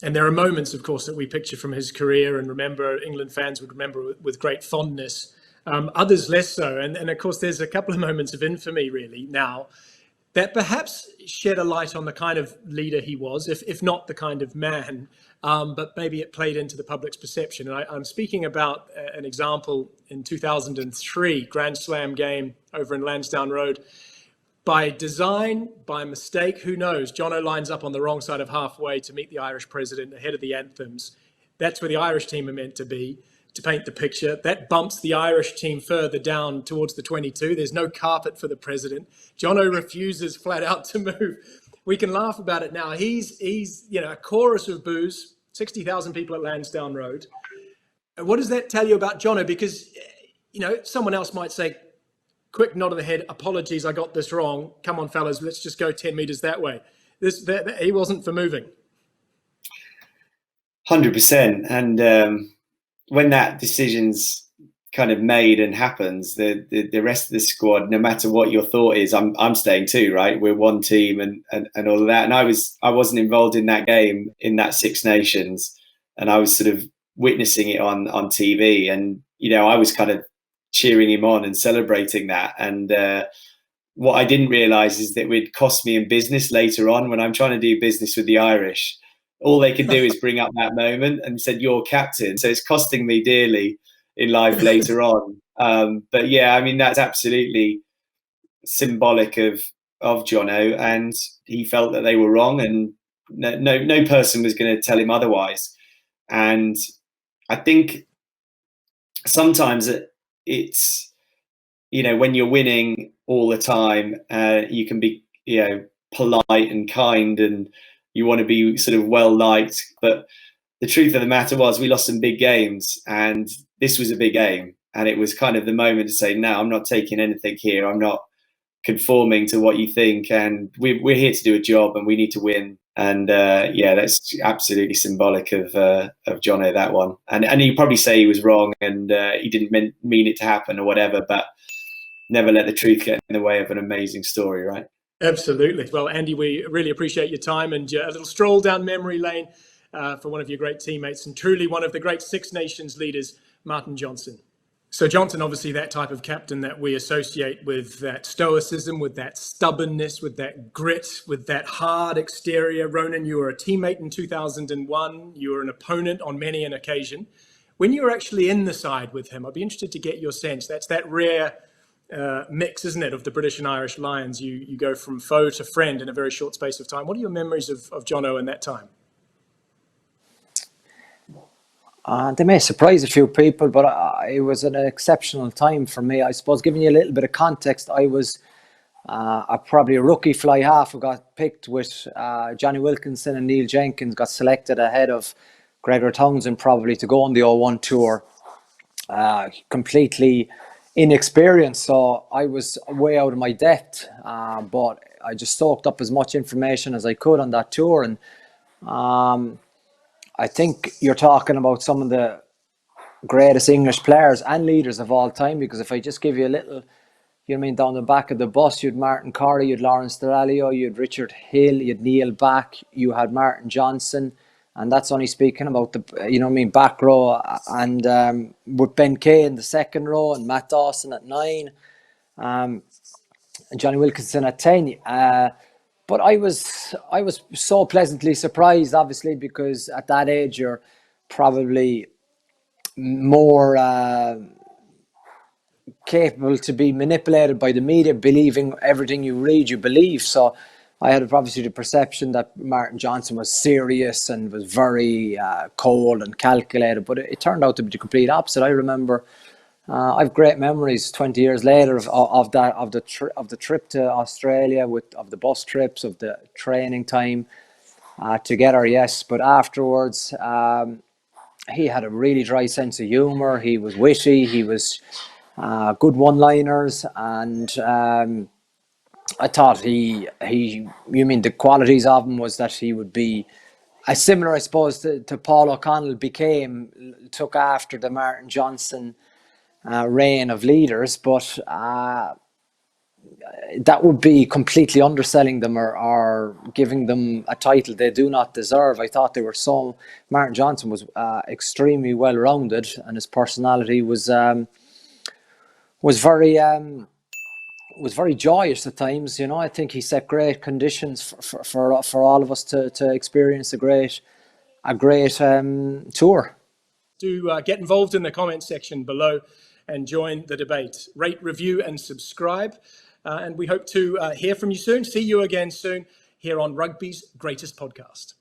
And there are moments, of course, that we picture from his career and remember, England fans would remember with great fondness, others less so. And of course, there's a couple of moments of infamy, really, now that perhaps shed a light on the kind of leader he was, if not the kind of man, but maybe it played into the public's perception. And I'm speaking about an example in 2003, Grand Slam game over in Lansdowne Road. By design, by mistake, who knows? Jono lines up on the wrong side of halfway to meet the Irish president ahead of the anthems. That's where the Irish team are meant to be, to paint the picture. That bumps the Irish team further down towards the 22. There's no carpet for the president. Jono refuses flat out to move. We can laugh about it now. He's a chorus of boos, 60,000 people at Lansdowne Road. And what does that tell you about Jono? Because, someone else might say, quick nod of the head, apologies, I got this wrong. Come on, fellas, let's just go 10 metres that way. He wasn't for moving. 100%. And when that decision's kind of made and happens, the rest of the squad, no matter what your thought is, I'm staying too, right? We're one team and all of that. And I wasn't involved in that game, in that Six Nations, and I was sort of witnessing it on TV. And, I was kind of cheering him on and celebrating that. And what I didn't realise is that it would cost me in business later on when I'm trying to do business with the Irish. All they can do is bring up that moment and said, "You're captain." So it's costing me dearly in life later on. But yeah, I mean, that's absolutely symbolic of Jono, and he felt that they were wrong, and no person was going to tell him otherwise. And I think sometimes it's, when you're winning all the time, you can be, polite and kind, and you want to be sort of well liked. But the truth of the matter was, we lost some big games, and this was a big game. And it was kind of the moment to say, no, I'm not taking anything here. I'm not conforming to what you think. And we're here to do a job, and we need to win. And that's absolutely symbolic of Jono, that one. And you probably say he was wrong, and he didn't mean it to happen or whatever, but never let the truth get in the way of an amazing story, right? Absolutely. Well, Andy, we really appreciate your time and a little stroll down memory lane for one of your great teammates and truly one of the great Six Nations leaders, Martin Johnson. So Johnson, obviously that type of captain that we associate with that stoicism, with that stubbornness, with that grit, with that hard exterior. Ronan, you were a teammate in 2001. You were an opponent on many an occasion. When you were actually in the side with him, I'd be interested to get your sense. That's that rare mix, isn't it, of the British and Irish Lions. You go from foe to friend in a very short space of time. What are your memories of Jono in that time? They may surprise a few people, but it was an exceptional time for me. I suppose, giving you a little bit of context, I was probably a rookie fly half who got picked with Johnny Wilkinson and Neil Jenkins, got selected ahead of Gregor Townsend probably to go on the 01 tour. Completely inexperienced, so I was way out of my depth, but I just soaked up as much information as I could on that tour. And I think you're talking about some of the greatest English players and leaders of all time, because if I just give you a little, down the back of the bus, you had Martin Corry, you had Lawrence Dallaglio, you had Richard Hill, you had Neil Back, you had Martin Johnson, and that's only speaking about the, back row, and with Ben Kay in the second row, and Matt Dawson at 9, and Johnny Wilkinson at 10. But I was so pleasantly surprised, obviously, because at that age you're probably more capable to be manipulated by the media, believing everything you read, you believe. So I had obviously the perception that Martin Johnson was serious and was very cold and calculated, but it turned out to be the complete opposite. I remember I have great memories 20 years later of the trip to Australia, of the bus trips, of the training time together, yes. But afterwards, he had a really dry sense of humour. He was witty. He was good one-liners, and I thought the qualities of him was that he would be similar, I suppose, to Paul O'Connell took after the Martin Johnson reign of leaders, but that would be completely underselling them or giving them a title they do not deserve. I thought Martin Johnson was extremely well rounded, and his personality was very joyous at times. I think he set great conditions for all of us to experience a great tour. Do get involved in the comments section below and join the debate. Rate, review, and subscribe. And we hope to hear from you soon. See you again soon here on Rugby's Greatest Podcast.